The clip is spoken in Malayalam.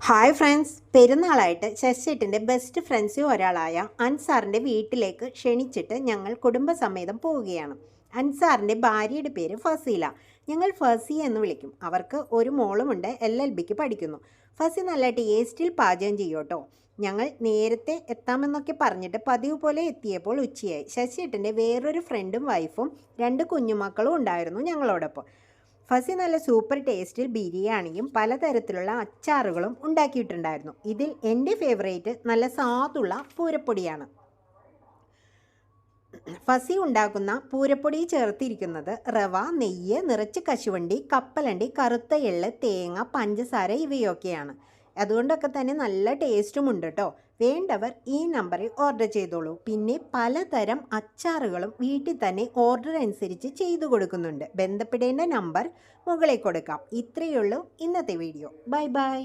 ഹായ് ഫ്രണ്ട്സ്, പെരുന്നാളായിട്ട് ശശിയേട്ടൻ്റെ ബെസ്റ്റ് ഫ്രണ്ട്സിൽ ഒരാളായ അൻസാറിൻ്റെ വീട്ടിലേക്ക് ക്ഷണിച്ചിട്ട് ഞങ്ങൾ കുടുംബസമേതം പോവുകയാണ്. അൻസാറിൻ്റെ ഭാര്യയുടെ പേര് ഫസീല. ഞങ്ങൾ ഫസി എന്ന് വിളിക്കും. അവർക്ക് ഒരു മോളുമുണ്ട്, LLBക്ക് പഠിക്കുന്നു. ഫസി നല്ല ടേസ്റ്റിൽ പാചകം ചെയ്യും കേട്ടോ. ഞങ്ങൾ നേരത്തെ എത്താമെന്നൊക്കെ പറഞ്ഞിട്ട് പതിവ് പോലെ എത്തിയപ്പോൾ ഉച്ചയായി. ശശിയേട്ടൻ്റെ വേറൊരു ഫ്രണ്ടും വൈഫും 2 കുഞ്ഞുമക്കളും ഉണ്ടായിരുന്നു ഞങ്ങളോടൊപ്പം. ഫസി നല്ല സൂപ്പർ ടേസ്റ്റിൽ ബിരിയാണിയും പലതരത്തിലുള്ള അച്ചാറുകളും ഉണ്ടാക്കിയിട്ടുണ്ടായിരുന്നു. ഇതിൽ എൻ്റെ ഫേവറേറ്റ് നല്ല സാധുള്ള പൂരപ്പൊടിയാണ്. ഫസി ഉണ്ടാക്കുന്ന പൂരപ്പൊടി ചേർത്തിരിക്കുന്നത് റവ, നെയ്യ്, നിറച്ച് കശുവണ്ടി, കപ്പലണ്ടി, കറുത്ത എള്ള്, തേങ്ങ, പഞ്ചസാര ഇവയൊക്കെയാണ്. അതുകൊണ്ടൊക്കെ തന്നെ നല്ല ടേസ്റ്റും ഉണ്ട് കേട്ടോ. വേണ്ടവർ ഈ നമ്പറിൽ ഓർഡർ ചെയ്തോളൂ. പിന്നെ പലതരം അച്ചാറുകളും വീട്ടിൽ തന്നെ ഓർഡർ അനുസരിച്ച് ചെയ്തു കൊടുക്കുന്നുണ്ട്. ബന്ധപ്പെടേണ്ട നമ്പർ മുകളിൽ കൊടുക്കാം. ഇത്രയേ ഉള്ളൂ ഇന്നത്തെ വീഡിയോ. Bye bye.